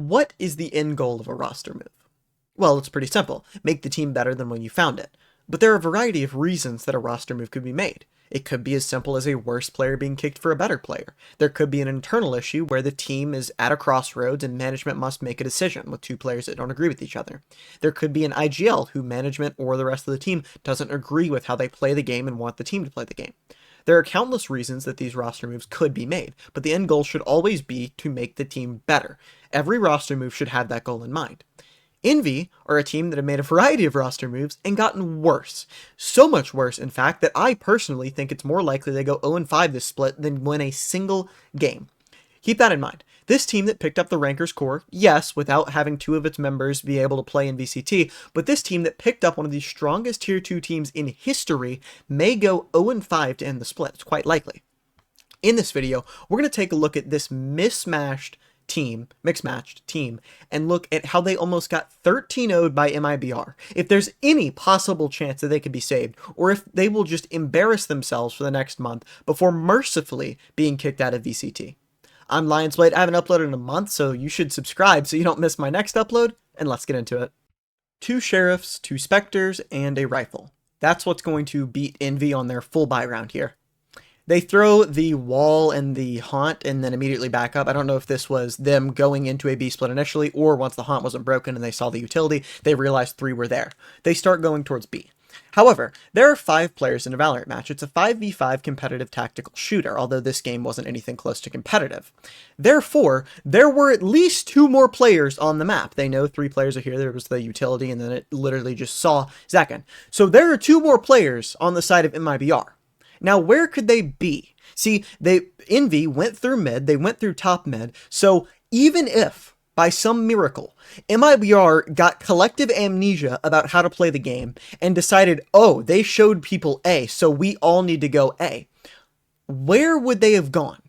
What is the end goal of a roster move? Well, it's pretty simple. Make the team better than when you found it. But there are a variety of reasons that a roster move could be made. It could be as simple as a worse player being kicked for a better player. There could be an internal issue where the team is at a crossroads and management must make a decision with two players that don't agree with each other. There could be an IGL who management or the rest of the team doesn't agree with how they play the game and want the team to play the game. There are countless reasons that these roster moves could be made, but the end goal should always be to make the team better. Every roster move should have that goal in mind. Envy are a team that have made a variety of roster moves and gotten worse. So much worse, in fact, that I personally think it's more likely they go 0-5 this split than win a single game. Keep that in mind. This team that picked up the Rankers core, yes, without having two of its members be able to play in VCT, but this team that picked up one of the strongest Tier 2 teams in history may go 0-5 to end the split. It's quite likely. In this video, we're going to take a look at this mixed-matched team, and look at how they almost got 13-0'd by MIBR. If there's any possible chance that they could be saved, or if they will just embarrass themselves for the next month before mercifully being kicked out of VCT. I'm Lionzblade. I haven't uploaded in a month, so you should subscribe so you don't miss my next upload, and let's get into it. 2 sheriffs, 2 specters, and a rifle. That's what's going to beat Envy on their full buy round here. They throw the wall and the haunt and then immediately back up. I don't know if this was them going into a B split initially, or once the haunt wasn't broken and they saw the utility, they realized 3 were there. They start going towards B. However, there are 5 players in a Valorant match. It's a 5v5 competitive tactical shooter, although this game wasn't anything close to competitive. Therefore, there were at least 2 more players on the map. They know 3 players are here. There was the utility, and then it literally just saw Zakin. So there are 2 more players on the side of MIBR. Now, where could they be? See, Envy went through mid, they went through top mid, so even if, by some miracle, MIBR got collective amnesia about how to play the game and decided, oh, they showed people A, so we all need to go A, where would they have gone?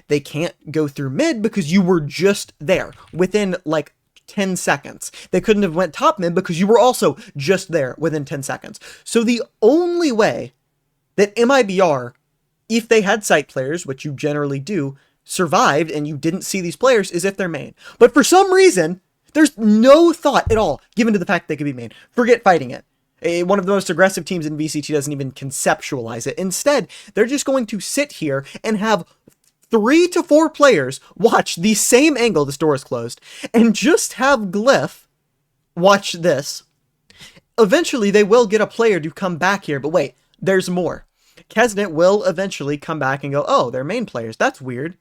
They can't go through mid because you were just there within, like, 10 seconds. They couldn't have went top mid because you were also just there within 10 seconds. So the only way that MIBR, if they had site players, which you generally do, survived and you didn't see these players, is if they're main. But for some reason, there's no thought at all given to the fact they could be main. Forget fighting it. One of the most aggressive teams in VCT doesn't even conceptualize it. Instead, they're just going to sit here and have 3 to 4 players watch the same angle, this door is closed, and just have Glyph watch this. Eventually, they will get a player to come back here, but wait, there's more. Kesnet will eventually come back and go, oh, they're main players. That's weird.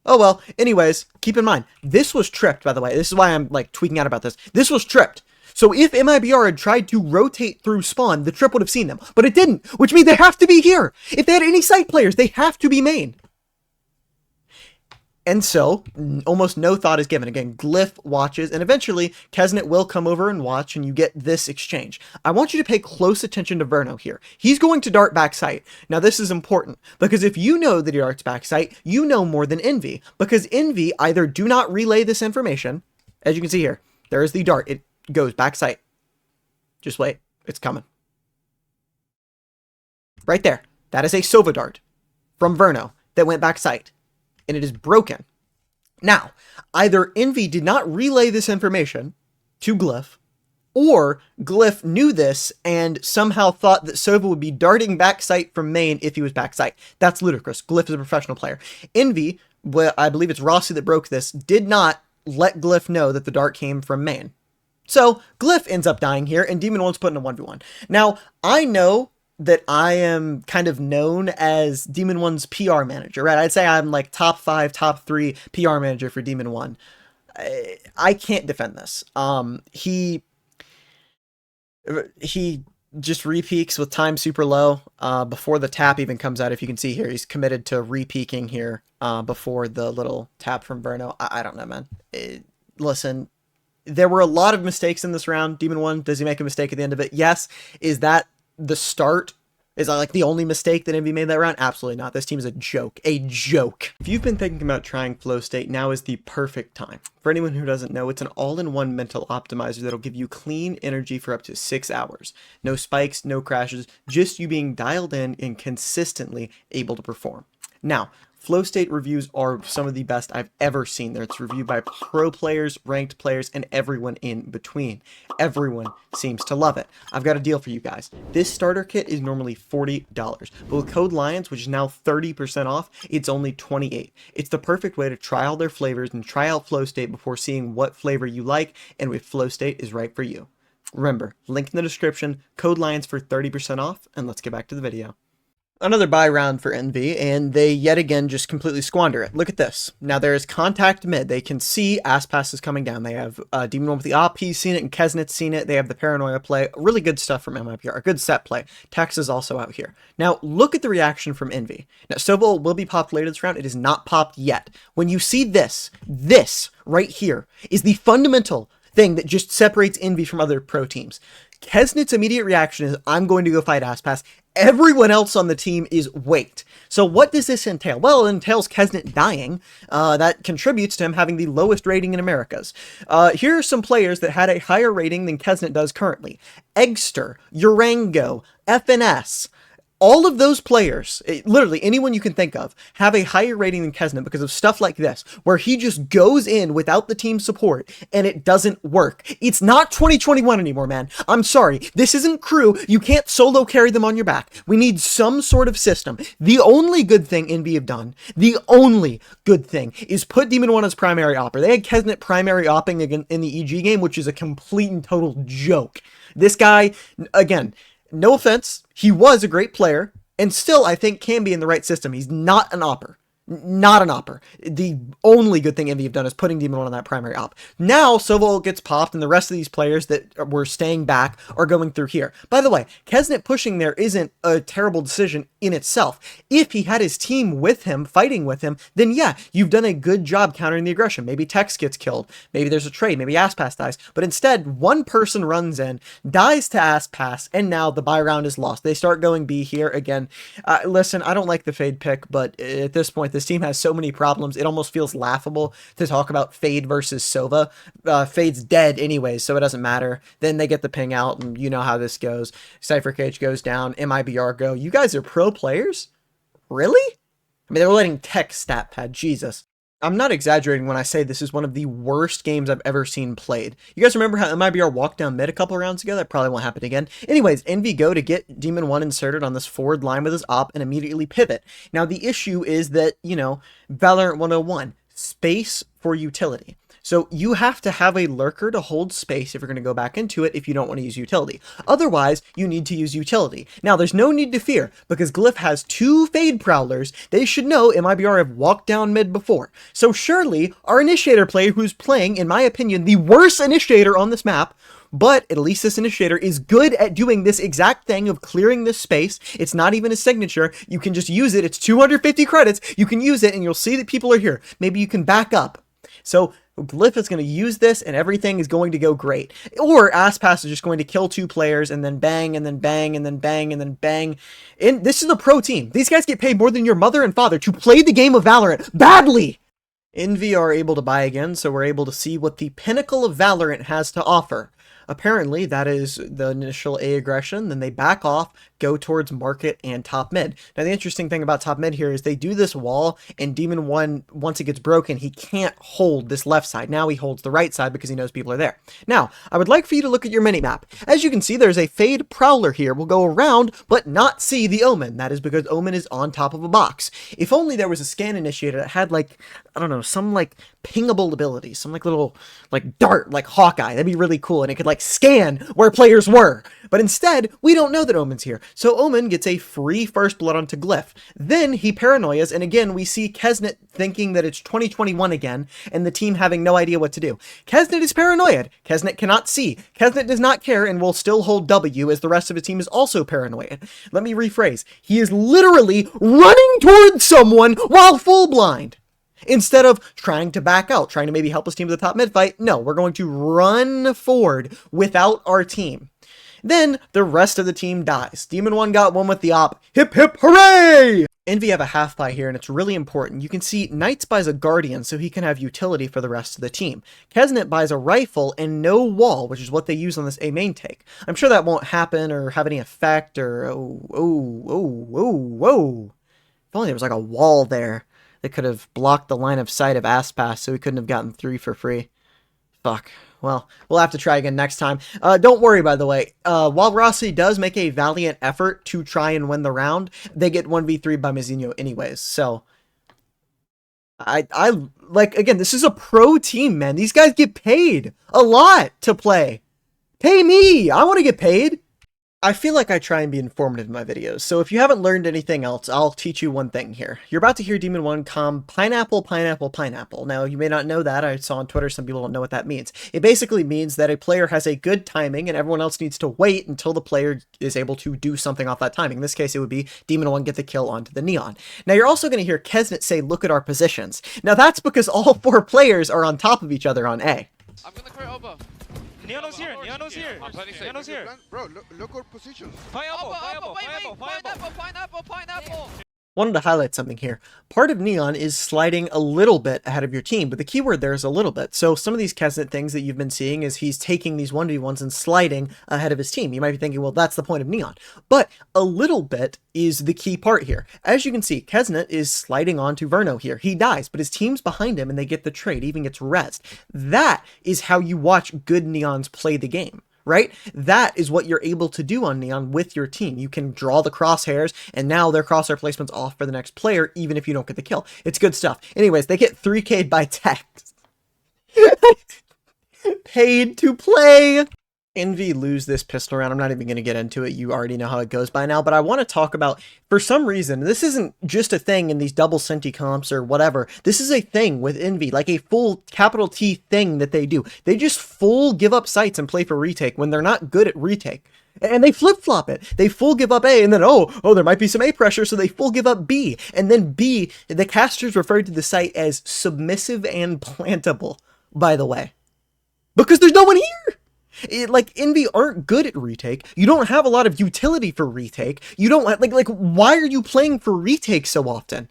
Oh, well, anyways, keep in mind, this was tripped, by the way. This is why I'm, like, tweaking out about this. This was tripped. So if MIBR had tried to rotate through spawn, the trip would have seen them. But it didn't, which means they have to be here. If they had any site players, they have to be main. And so, almost no thought is given. Again, Glyph watches, and eventually, Kesnet will come over and watch, and you get this exchange. I want you to pay close attention to Verno here. He's going to dart back site. Now, this is important, because if you know that he darts back site, you know more than Envy, because Envy either do not relay this information, as you can see here, there is the dart, it goes back site. Just wait, it's coming. Right there, that is a Sova dart from Verno that went back site. And it is broken. Now, either Envy did not relay this information to Glyph, or Glyph knew this and somehow thought that Sova would be darting backside from main if he was backside. That's ludicrous. Glyph is a professional player. Envy, well, I believe it's Rossi that broke this, did not let Glyph know that the dart came from main. So, Glyph ends up dying here, and Demon One's put in a 1v1. Now, I know that I am kind of known as Demon One's PR manager, right? I'd say I'm like top 5, top 3 PR manager for Demon One. I can't defend this. He just repeaks with time super low before the tap even comes out. If you can see here, he's committed to repeaking here before the little tap from Verno. I don't know, man. Listen, there were a lot of mistakes in this round. Demon One, does he make a mistake at the end of it? Yes. Is that the start? Is that like the only mistake that Envy made that round? Absolutely not. This team is a joke. A joke. If you've been thinking about trying Flow State, now is the perfect time. For anyone who doesn't know, it's an all-in-one mental optimizer that'll give you clean energy for up to 6 hours. No spikes, no crashes, just you being dialed in and consistently able to perform. Now, Flow state reviews are some of the best I've ever seen. It's reviewed by pro players, ranked players, and everyone in between. Everyone seems to love it. I've got a deal for you guys. This starter kit is normally $40, but with code Lions, which is now 30% off, it's only $28. It's the perfect way to try all their flavors and try out Flow state before seeing what flavor you like and if Flow state is right for you. Remember, link in the description, code Lions for 30% off, and let's get back to the video. Another buy round for Envy, and they yet again just completely squander it. Look at this. Now there is contact mid. They can see Aspas is coming down. They have Demon 1 with the op, he's seen it, and Kesnet's seen it. They have the Paranoia play. Really good stuff from MIPR. A good set play. Tex is also out here. Now look at the reaction from Envy. Now Sobol will be popped later this round. It is not popped yet. When you see this right here is the fundamental thing that just separates Envy from other pro teams. Kesnet's immediate reaction is, I'm going to go fight Aspas. Everyone else on the team is wait. So what does this entail? Well, it entails Kesnet dying. That contributes to him having the lowest rating in Americas. Here are some players that had a higher rating than Kesnet does currently. Eggster, Urango, FNS. All of those players, literally anyone you can think of, have a higher rating than Kesnet because of stuff like this, where he just goes in without the team support, and it doesn't work. It's not 2021 anymore, man. I'm sorry. This isn't crew. You can't solo carry them on your back. We need some sort of system. The only good thing Envy have done, the only good thing, is put Demon 1 as primary opper. They had Kesnet primary opping again in the EG game, which is a complete and total joke. This guy, again, no offense, he was a great player, and still, I think, can be in the right system. He's not an opper. Not an opper. The only good thing Envy have done is putting Demon 1 on that primary op. Now, Sobol gets popped, and the rest of these players that were staying back are going through here. By the way, Kesnet pushing there isn't a terrible decision in itself. If he had his team with him, fighting with him, then yeah, you've done a good job countering the aggression. Maybe Tex gets killed. Maybe there's a trade. Maybe Aspas dies. But instead, one person runs in, dies to Aspas, and now the buy round is lost. They start going B here again. Listen, I don't like the Fade pick, but at this point, this team has so many problems, it almost feels laughable to talk about Fade versus Sova. Fade's dead anyway, so it doesn't matter. Then they get the ping out, and you know how this goes. Cypher Cage goes down, MIBR go. You guys are pro players? Really? I mean, they're letting Tech stat pad, Jesus. I'm not exaggerating when I say this is one of the worst games I've ever seen played. You guys remember how MIBR walked down mid a couple rounds ago? That probably won't happen again. Anyways, Envy go to get Demon 1 inserted on this forward line with his op and immediately pivot. Now, the issue is that, you know, Valorant 101, space for utility. So you have to have a lurker to hold space if you're going to go back into it if you don't want to use utility. Otherwise, you need to use utility. Now, there's no need to fear because Glyph has 2 Fade Prowlers. They should know MIBR have walked down mid before. So surely, our initiator player who's playing, in my opinion, the worst initiator on this map, but at least this initiator is good at doing this exact thing of clearing this space. It's not even a signature. You can just use it. It's 250 credits. You can use it and you'll see that people are here. Maybe you can back up. So Glyph is going to use this and everything is going to go great. Or Aspas is just going to kill 2 players and then bang and then bang and then bang and then bang. And this is a pro team. These guys get paid more than your mother and father to play the game of Valorant badly. Envy are able to buy again, so we're able to see what the pinnacle of Valorant has to offer. Apparently, that is the initial A aggression, then they back off, go towards market and top mid. Now, the interesting thing about top mid here is they do this wall, and Demon 1, once it gets broken, he can't hold this left side. Now he holds the right side because he knows people are there. Now, I would like for you to look at your minimap. As you can see, there's a Fade Prowler here. We'll go around, but not see the Omen. That is because Omen is on top of a box. If only there was a scan initiator that had, like, I don't know, some, like, pingable ability, some, like, little, like, dart, like Hawkeye. That'd be really cool, and it could, like, scan where players were. But instead, we don't know that Omen's here. So Omen gets a free first blood onto Glyph. Then he paranoias, and again, we see Kesnet thinking that it's 2021 again, and the team having no idea what to do. Kesnet is paranoid. Kesnet cannot see. Kesnet does not care and will still hold W, as the rest of his team is also paranoid. Let me rephrase. He is literally running towards someone while full blind. Instead of trying to back out, trying to maybe help his team with the top mid fight, no, we're going to run forward without our team. Then the rest of the team dies. Demon 1 got one with the op. Hip hip hooray! Envy have a half buy here, and it's really important. You can see Knights buys a Guardian so he can have utility for the rest of the team. Kesnet buys a rifle and no wall, which is what they use on this A main take. I'm sure that won't happen or have any effect or... If only there was like a wall there. They could have blocked the line of sight of Aspas, so we couldn't have gotten 3 for free. Fuck. Well, we'll have to try again next time. Don't worry, by the way. While Rossi does make a valiant effort to try and win the round, they get 1v3 by Mizinho anyways. So, I like, again, this is a pro team, man. These guys get paid a lot to play. Pay me! I want to get paid! I feel like I try and be informative in my videos, so if you haven't learned anything else, I'll teach you one thing here. You're about to hear Demon 1 com pineapple, pineapple, pineapple. Now, you may not know that. I saw on Twitter some people don't know what that means. It basically means that a player has a good timing and everyone else needs to wait until the player is able to do something off that timing. In this case, it would be Demon 1 get the kill onto the Neon. Now, you're also going to hear Kesnet say, look at our positions. Now, that's because all 4 players are on top of each other on A. I'm gonna clear elbow. Neono's here, Neono's here. Neono's here. Bro, look our positions. Pineapple. Wanted to highlight something here. Part of Neon is sliding a little bit ahead of your team, but the keyword there is a little bit. So some of these Kesnet things that you've been seeing is he's taking these 1v1s and sliding ahead of his team. You might be thinking, well, that's the point of Neon. But a little bit is the key part here. As you can see, Kesnet is sliding onto Verno here. He dies, but his team's behind him and they get the trade, even gets rezzed. That is how you watch good Neons play the game. Right? That is what you're able to do on Neon with your team. You can draw the crosshairs, and now their crosshair placement's off for the next player, even if you don't get the kill. It's good stuff. Anyways, they get 3K'd by text. Paid to play. Envy lose this pistol round. I'm not even going to get into it. You already know how it goes by now, but I want to talk about, for some reason, this isn't just a thing in these double Senti comps or whatever. This is a thing with Envy, like a full capital T thing that they do. They just full give up sights and play for retake when they're not good at retake. And they flip-flop it. They full give up A, and then, oh, there might be some A pressure, so they full give up B. And then B, the casters referred to the site as submissive and plantable, by the way. Because there's no one here! Like, Envy aren't good at retake. You don't have a lot of utility for retake. You don't, like, why are you playing for retake so often?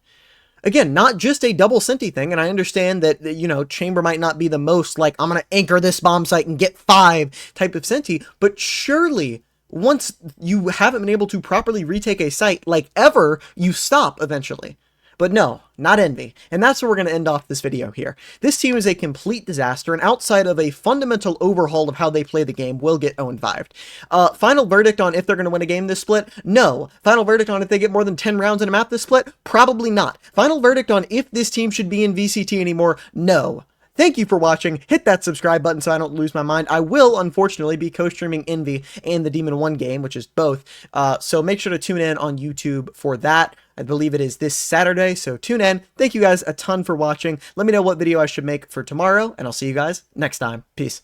Again, not just a double Senti thing, and I understand that, you know, Chamber might not be the most, like, I'm gonna anchor this bomb site and get 5 type of Senti, but surely, once you haven't been able to properly retake a site, like, ever, you stop eventually. But no, not Envy. And that's where we're going to end off this video here. This team is a complete disaster, and outside of a fundamental overhaul of how they play the game, will get 0-5'd. Final verdict on if they're going to win a game this split? No. Final verdict on if they get more than 10 rounds in a map this split? Probably not. Final verdict on if this team should be in VCT anymore? No. Thank you for watching. Hit that subscribe button so I don't lose my mind. I will, unfortunately, be co-streaming Envy and the Demon 1 game, which is both. So make sure to tune in on YouTube for that. I believe it is this Saturday, so tune in. Thank you guys a ton for watching. Let me know what video I should make for tomorrow, and I'll see you guys next time. Peace.